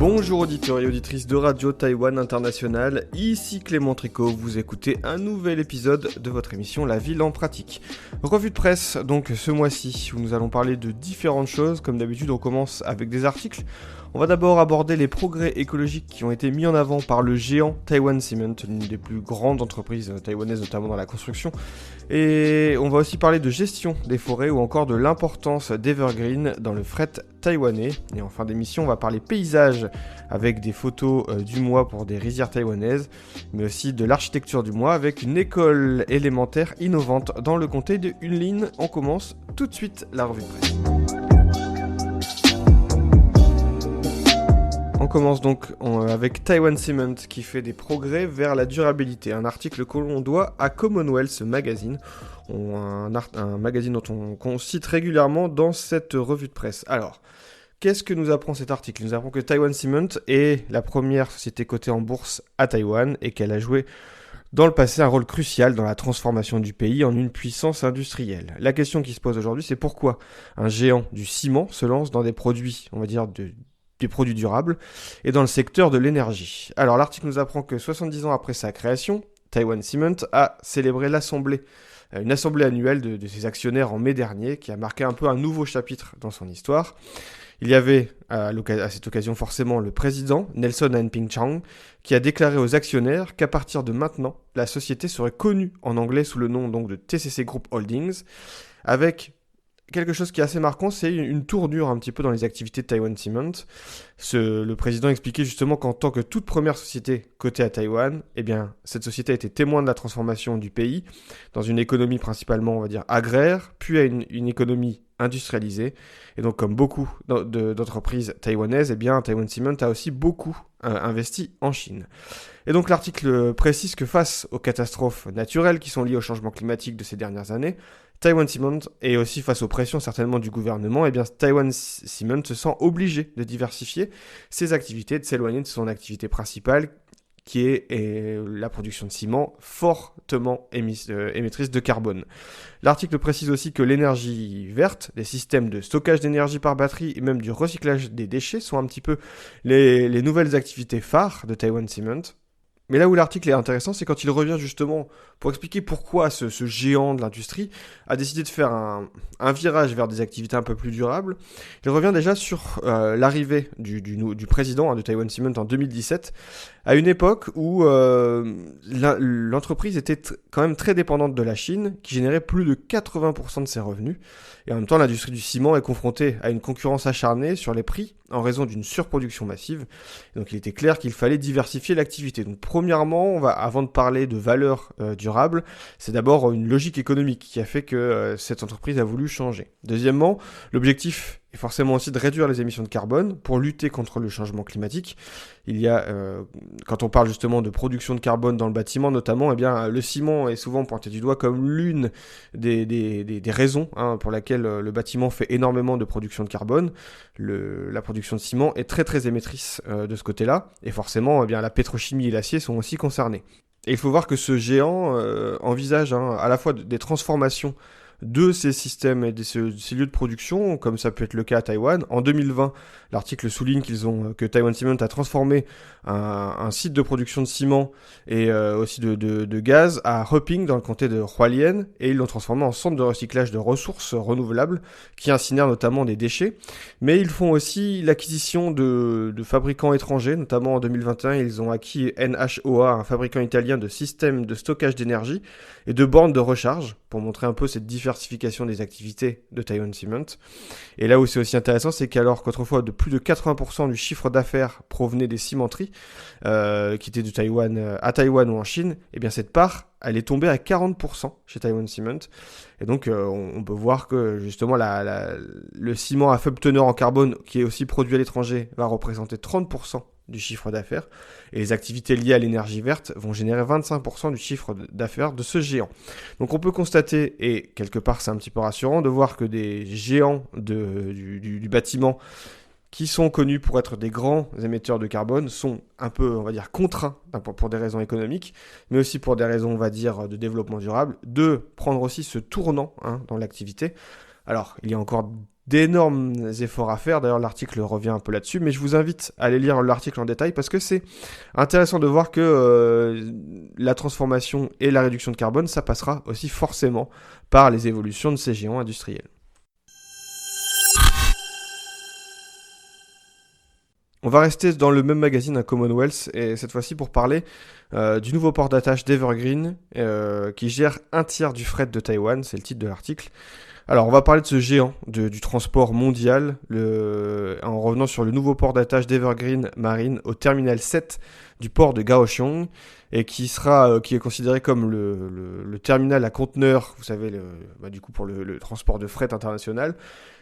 Bonjour auditeurs et auditrices de Radio Taïwan International, ici Clément Tricot, vous écoutez un nouvel épisode de votre émission La Ville en Pratique. Revue de presse donc ce mois-ci où nous allons parler de différentes choses, comme d'habitude on commence avec des articles. On va d'abord aborder les progrès écologiques qui ont été mis en avant par le géant Taiwan Cement, l'une des plus grandes entreprises taïwanaises notamment dans la construction. Et on va aussi parler de gestion des forêts ou encore de l'importance d'Evergreen dans le fret taïwanais. Et en fin d'émission, on va parler paysage avec des photos du mois pour des rizières taïwanaises, mais aussi de l'architecture du mois avec une école élémentaire innovante dans le comté de Yunlin. On commence tout de suite la revue de presse. On commence donc avec Taiwan Cement qui fait des progrès vers la durabilité, un article que l'on doit à Commonwealth Magazine, un magazine qu'on cite régulièrement dans cette revue de presse. Alors, qu'est-ce que nous apprend cet article ? Il nous apprend que Taiwan Cement est la première société cotée en bourse à Taïwan et qu'elle a joué dans le passé un rôle crucial dans la transformation du pays en une puissance industrielle. La question qui se pose aujourd'hui, c'est pourquoi un géant du ciment se lance dans des produits, on va dire, des produits durables, et dans le secteur de l'énergie. Alors l'article nous apprend que 70 ans après sa création, Taiwan Cement a célébré une assemblée annuelle de ses actionnaires en mai dernier, qui a marqué un peu un nouveau chapitre dans son histoire. Il y avait à cette occasion forcément le président, Nelson Anping Chang, qui a déclaré aux actionnaires qu'à partir de maintenant, la société serait connue en anglais sous le nom donc de TCC Group Holdings, avec quelque chose qui est assez marquant, c'est une tournure un petit peu dans les activités de Taiwan Cement. Le président expliquait justement qu'en tant que toute première société cotée à Taïwan, eh bien, cette société a été témoin de la transformation du pays dans une économie principalement, on va dire, agraire, puis à une économie industrialisée. Et donc, comme beaucoup d'entreprises taïwanaises, eh bien, Taiwan Cement a aussi beaucoup investi en Chine. Et donc, l'article précise que face aux catastrophes naturelles qui sont liées au changement climatique de ces dernières années, Taiwan Cement, et aussi face aux pressions certainement du gouvernement, eh bien Taiwan Cement se sent obligé de diversifier ses activités, de s'éloigner de son activité principale, qui est la production de ciment fortement émettrice de carbone. L'article précise aussi que l'énergie verte, les systèmes de stockage d'énergie par batterie et même du recyclage des déchets sont un petit peu les nouvelles activités phares de Taiwan Cement. Mais là où l'article est intéressant, c'est quand il revient justement pour expliquer pourquoi ce géant de l'industrie a décidé de faire un virage vers des activités un peu plus durables. Il revient déjà sur l'arrivée du président de Taiwan Cement en 2017, à une époque où l'entreprise était quand même très dépendante de la Chine, qui générait plus de 80% de ses revenus. Et en même temps, l'industrie du ciment est confrontée à une concurrence acharnée sur les prix en raison d'une surproduction massive. Et donc il était clair qu'il fallait diversifier l'activité. Donc premièrement, avant de parler de valeur durable, c'est d'abord une logique économique qui a fait que cette entreprise a voulu changer. Deuxièmement, l'objectif est forcément aussi de réduire les émissions de carbone pour lutter contre le changement climatique. Il y a, quand on parle justement de production de carbone dans le bâtiment notamment, eh bien, le ciment est souvent pointé du doigt comme l'une des raisons pour laquelle le bâtiment fait énormément de production de carbone. La production de ciment est très très émettrice de ce côté-là, et forcément eh bien, la pétrochimie et l'acier sont aussi concernés. Et il faut voir que ce géant envisage à la fois des transformations de ces systèmes et de ces lieux de production, comme ça peut être le cas à Taïwan. En 2020, l'article souligne que Taiwan Cement a transformé un site de production de ciment et aussi de gaz à Heping dans le comté de Hualien, et ils l'ont transformé en centre de recyclage de ressources renouvelables qui incinèrent notamment des déchets. Mais ils font aussi l'acquisition de fabricants étrangers, notamment en 2021, ils ont acquis NHOA, un fabricant italien de systèmes de stockage d'énergie et de bornes de recharge, pour montrer un peu cette diversification des activités de Taiwan Cement. Et là où c'est aussi intéressant, c'est qu'alors qu'autrefois de plus de 80% du chiffre d'affaires provenait des cimenteries, qui étaient de Taïwan, à Taïwan ou en Chine, eh bien cette part, elle est tombée à 40% chez Taiwan Cement. Et donc on peut voir que justement le ciment à faible teneur en carbone, qui est aussi produit à l'étranger, va représenter 30% du chiffre d'affaires, et les activités liées à l'énergie verte vont générer 25% du chiffre d'affaires de ce géant. Donc on peut constater, et quelque part c'est un petit peu rassurant, de voir que des géants du bâtiment qui sont connus pour être des grands émetteurs de carbone sont un peu, on va dire, contraints pour des raisons économiques, mais aussi pour des raisons, on va dire, de développement durable, de prendre aussi ce tournant dans l'activité. Alors, il y a encore d'énormes efforts à faire. D'ailleurs, l'article revient un peu là-dessus, mais je vous invite à aller lire l'article en détail parce que c'est intéressant de voir que la transformation et la réduction de carbone, ça passera aussi forcément par les évolutions de ces géants industriels. On va rester dans le même magazine, un Commonwealth, et cette fois-ci pour parler du nouveau port d'attache d'Evergreen qui gère un tiers du fret de Taïwan, c'est le titre de l'article. Alors, on va parler de ce géant du transport mondial en revenant sur le nouveau port d'attache d'Evergreen Marine au terminal 7 du port de Kaohsiung et qui est considéré comme le terminal à conteneurs, vous savez, du coup pour le transport de fret international.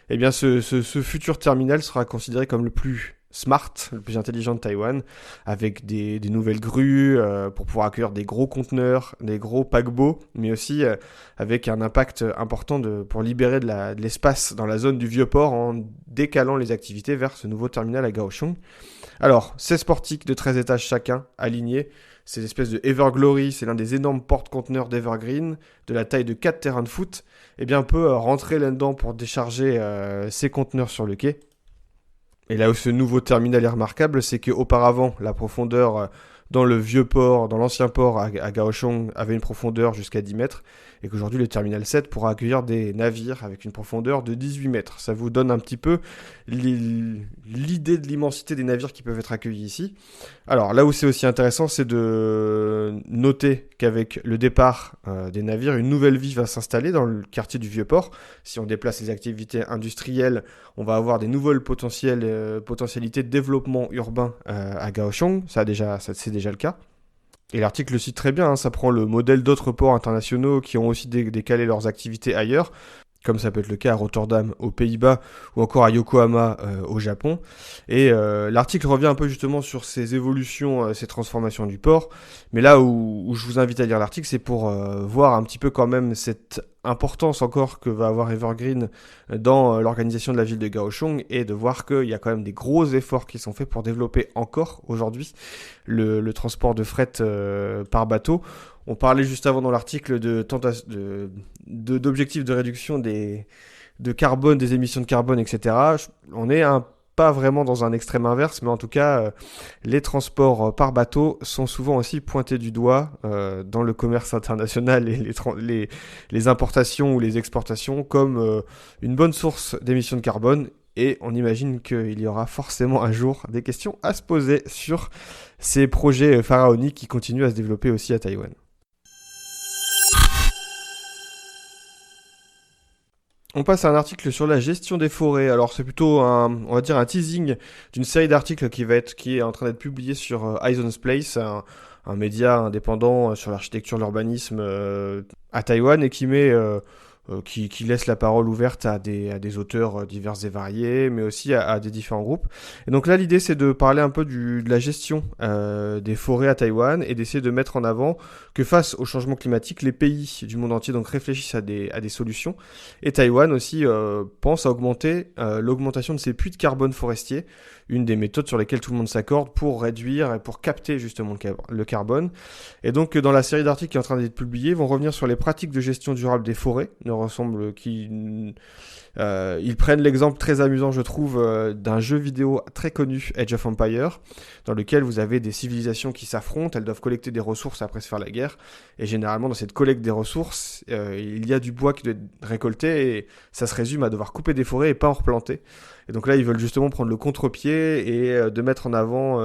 Eh bien, ce futur terminal sera considéré comme le plus smart, le plus intelligent de Taïwan, avec des nouvelles grues pour pouvoir accueillir des gros conteneurs, des gros paquebots, mais aussi avec un impact important pour libérer de l'espace dans la zone du vieux port en décalant les activités vers ce nouveau terminal à Kaohsiung. Alors, 16 portiques de 13 étages chacun, alignés. C'est l'espèce de Everglory, c'est l'un des énormes porte-conteneurs d'Evergreen, de la taille de 4 terrains de foot. Eh bien, on peut rentrer là-dedans pour décharger ces conteneurs sur le quai. Et là où ce nouveau terminal est remarquable, c'est qu'auparavant, la profondeur dans le vieux port, dans l'ancien port à Kaohsiung, avait une profondeur jusqu'à 10 mètres, et qu'aujourd'hui le terminal 7 pourra accueillir des navires avec une profondeur de 18 mètres. Ça vous donne un petit peu l'idée de l'immensité des navires qui peuvent être accueillis ici. Alors là où c'est aussi intéressant, c'est de noter qu'avec le départ des navires, une nouvelle vie va s'installer dans le quartier du vieux port. Si on déplace les activités industrielles, on va avoir des nouvelles potentialités de développement urbain à Kaohsiung. C'est déjà le cas. Et l'article le cite très bien, hein, ça prend le modèle d'autres ports internationaux qui ont aussi décalé leurs activités ailleurs, comme ça peut être le cas à Rotterdam aux Pays-Bas ou encore à Yokohama au Japon. Et l'article revient un peu justement sur ces évolutions, ces transformations du port. Mais là où je vous invite à lire l'article, c'est pour voir un petit peu quand même cette importance encore que va avoir Evergreen dans l'organisation de la ville de Kaohsiung et de voir qu'il y a quand même des gros efforts qui sont faits pour développer encore aujourd'hui le transport de fret par bateau. On parlait juste avant dans l'article d'objectifs de réduction de carbone, des émissions de carbone, etc. On est pas vraiment dans un extrême inverse, mais en tout cas, les transports par bateau sont souvent aussi pointés du doigt dans le commerce international et les importations ou les exportations comme une bonne source d'émissions de carbone. Et on imagine qu'il y aura forcément un jour des questions à se poser sur ces projets pharaoniques qui continuent à se développer aussi à Taïwan. On passe à un article sur la gestion des forêts. Alors c'est plutôt on va dire un teasing d'une série d'articles qui est en train d'être publié sur Ison's Place, un média indépendant sur l'architecture, l'urbanisme à Taïwan et qui laisse la parole ouverte à des auteurs divers et variés, mais aussi à des différents groupes. Et donc là, l'idée, c'est de parler un peu de la gestion des forêts à Taïwan et d'essayer de mettre en avant que face au changement climatique, les pays du monde entier donc réfléchissent à des solutions. Et Taïwan aussi pense à augmenter l'augmentation de ses puits de carbone forestiers, une des méthodes sur lesquelles tout le monde s'accorde pour réduire et pour capter justement le carbone. Et donc dans la série d'articles qui est en train d'être publiée, ils vont revenir sur les pratiques de gestion durable des forêts. Ils prennent l'exemple très amusant, je trouve, d'un jeu vidéo très connu, Age of Empires, dans lequel vous avez des civilisations qui s'affrontent, elles doivent collecter des ressources après se faire la guerre, et généralement dans cette collecte des ressources, il y a du bois qui doit être récolté, et ça se résume à devoir couper des forêts et pas en replanter. Et donc là, ils veulent justement prendre le contre-pied et de mettre en avant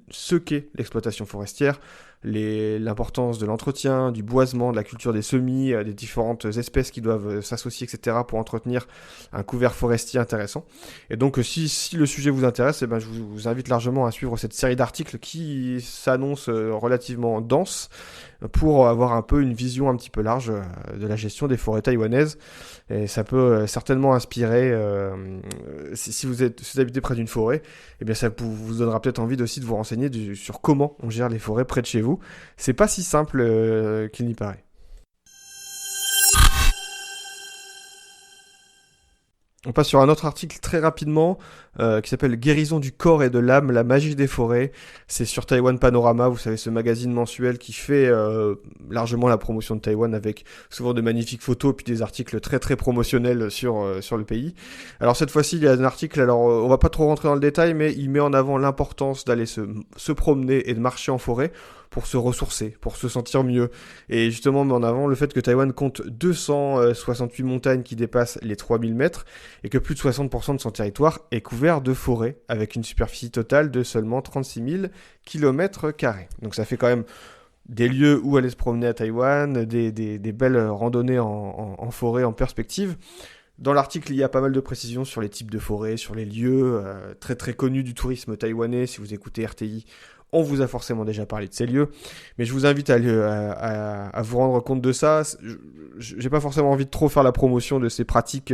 ce qu'est l'exploitation forestière, l'importance de l'entretien, du boisement, de la culture des semis, des différentes espèces qui doivent s'associer, etc. pour entretenir un couvert forestier intéressant. Et donc si le sujet vous intéresse, eh ben, je vous invite largement à suivre cette série d'articles qui s'annonce relativement dense pour avoir un peu une vision un petit peu large de la gestion des forêts taïwanaises. Et ça peut certainement inspirer, si vous habitez près d'une forêt, eh bien ça vous donnera peut-être envie aussi de vous renseigner sur comment on gère les forêts près de chez vous. C'est pas si simple qu'il n'y paraît. On passe sur un autre article très rapidement qui s'appelle Guérison du corps et de l'âme, la magie des forêts. C'est sur Taïwan Panorama, vous savez, ce magazine mensuel qui fait largement la promotion de Taïwan avec souvent de magnifiques photos puis des articles très très promotionnels sur le pays. Alors cette fois-ci, il y a un article, alors on va pas trop rentrer dans le détail, mais il met en avant l'importance d'aller se promener et de marcher en forêt pour se ressourcer, pour se sentir mieux. Et justement, met en avant le fait que Taïwan compte 268 montagnes qui dépassent les 3000 mètres et que plus de 60% de son territoire est couvert de forêts, avec une superficie totale de seulement 36 000 km². Donc ça fait quand même des lieux où aller se promener à Taïwan, des belles randonnées en forêt en perspective. Dans l'article, il y a pas mal de précisions sur les types de forêts, sur les lieux très très connus du tourisme taïwanais. Si vous écoutez RTI, on vous a forcément déjà parlé de ces lieux, mais je vous invite à vous rendre compte de ça. J'ai pas forcément envie de trop faire la promotion de ces pratiques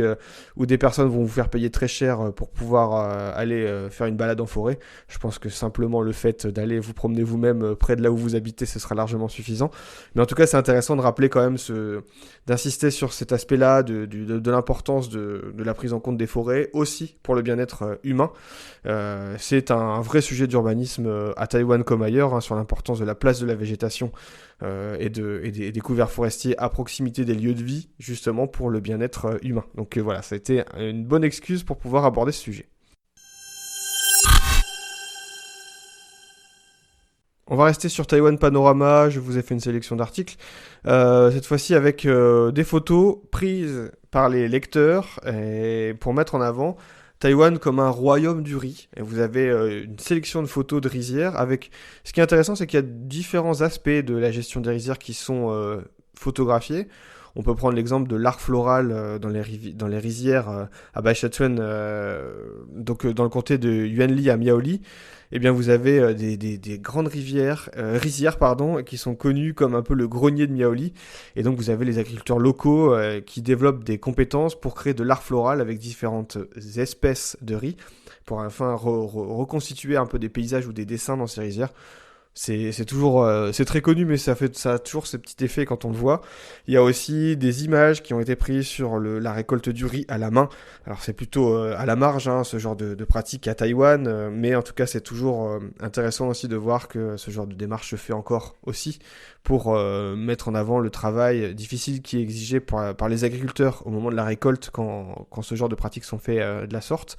où des personnes vont vous faire payer très cher pour pouvoir aller faire une balade en forêt. Je pense que simplement le fait d'aller vous promener vous-même près de là où vous habitez, ce sera largement suffisant. Mais en tout cas, c'est intéressant de rappeler quand même d'insister sur cet aspect-là de l'importance de la prise en compte des forêts, aussi pour le bien-être humain. C'est un vrai sujet d'urbanisme à Taïwan comme ailleurs, sur l'importance de la place de la végétation et des couverts forestiers à proximité des lieux de vie, justement pour le bien-être humain. Donc voilà, ça a été une bonne excuse pour pouvoir aborder ce sujet. On va rester sur Taïwan Panorama, je vous ai fait une sélection d'articles, cette fois-ci avec des photos prises par les lecteurs et pour mettre en avant Taïwan comme un royaume du riz. Et vous avez une sélection de photos de rizières avec... Ce qui est intéressant, c'est qu'il y a différents aspects de la gestion des rizières qui sont photographiés. On peut prendre l'exemple de l'art floral dans les rizières à Baishatuen, donc dans le comté de Yuanli à Miaoli. Eh bien, vous avez des grandes rizières, qui sont connues comme un peu le grenier de Miaoli. Et donc, vous avez les agriculteurs locaux qui développent des compétences pour créer de l'art floral avec différentes espèces de riz, pour enfin reconstituer un peu des paysages ou des dessins dans ces rizières. C'est toujours c'est très connu, mais ça a toujours ce petit effet quand on le voit. Il y a aussi des images qui ont été prises sur la récolte du riz à la main. Alors c'est plutôt à la marge, ce genre de pratique à Taïwan, mais en tout cas c'est toujours intéressant aussi de voir que ce genre de démarche se fait encore aussi pour mettre en avant le travail difficile qui est exigé par les agriculteurs au moment de la récolte quand ce genre de pratiques sont faites de la sorte.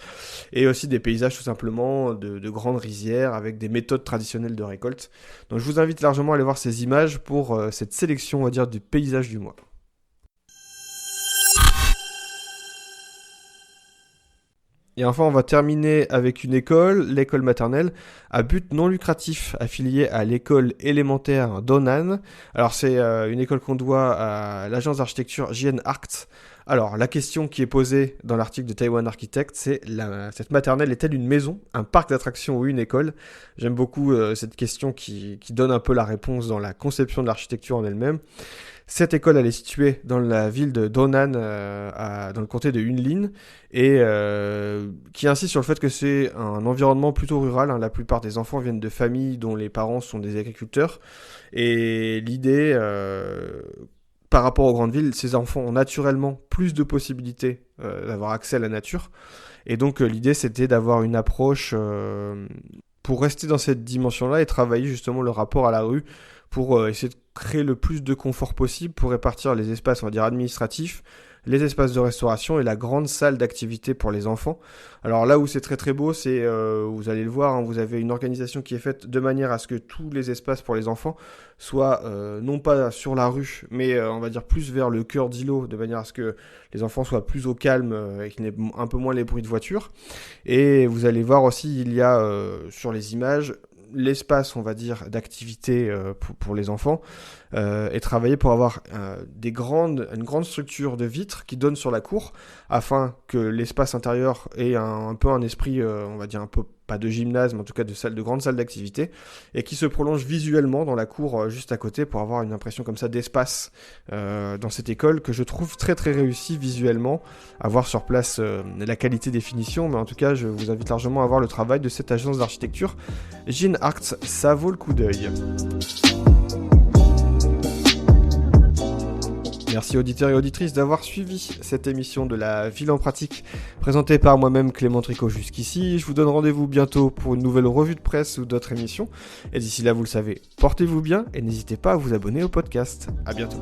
Et aussi des paysages tout simplement de grandes rizières avec des méthodes traditionnelles de récolte. Donc je vous invite largement à aller voir ces images pour cette sélection, on va dire, du paysage du mois. Et enfin, on va terminer avec une école, l'école maternelle, à but non lucratif, affiliée à l'école élémentaire d'Onan. Alors, c'est une école qu'on doit à l'agence d'architecture JN Architects. Alors, la question qui est posée dans l'article de Taiwan Architect, c'est cette maternelle est-elle une maison, un parc d'attractions ou une école ? J'aime beaucoup cette question qui donne un peu la réponse dans la conception de l'architecture en elle-même. Cette école, elle est située dans la ville de Donan, dans le comté de Yunlin, et qui insiste sur le fait que c'est un environnement plutôt rural. La plupart des enfants viennent de familles dont les parents sont des agriculteurs. Et l'idée, par rapport aux grandes villes, ces enfants ont naturellement plus de possibilités d'avoir accès à la nature. Et donc l'idée, c'était d'avoir une approche pour rester dans cette dimension-là et travailler justement le rapport à la rue pour essayer de créer le plus de confort possible pour répartir les espaces, on va dire, administratifs, les espaces de restauration et la grande salle d'activité pour les enfants. Alors là où c'est très très beau, c'est, vous allez le voir, vous avez une organisation qui est faite de manière à ce que tous les espaces pour les enfants soient non pas sur la rue, mais on va dire plus vers le cœur d'îlot, de manière à ce que les enfants soient plus au calme et qu'il y ait un peu moins les bruits de voiture. Et vous allez voir aussi, il y a sur les images l'espace, on va dire, d'activité pour les enfants est travaillé pour avoir une grande structure de vitres qui donne sur la cour afin que l'espace intérieur ait un peu un esprit, on va dire un peu, pas de gymnase, mais en tout cas de grande salle d'activité et qui se prolonge visuellement dans la cour juste à côté pour avoir une impression comme ça d'espace dans cette école que je trouve très très réussie visuellement. À voir sur place la qualité des finitions, mais en tout cas je vous invite largement à voir le travail de cette agence d'architecture JN Architects, ça vaut le coup d'œil. Merci auditeurs et auditrices d'avoir suivi cette émission de la Ville en pratique, présentée par moi-même Clément Tricot jusqu'ici. Je vous donne rendez-vous bientôt pour une nouvelle revue de presse ou d'autres émissions. Et d'ici là, vous le savez, portez-vous bien et n'hésitez pas à vous abonner au podcast. À bientôt.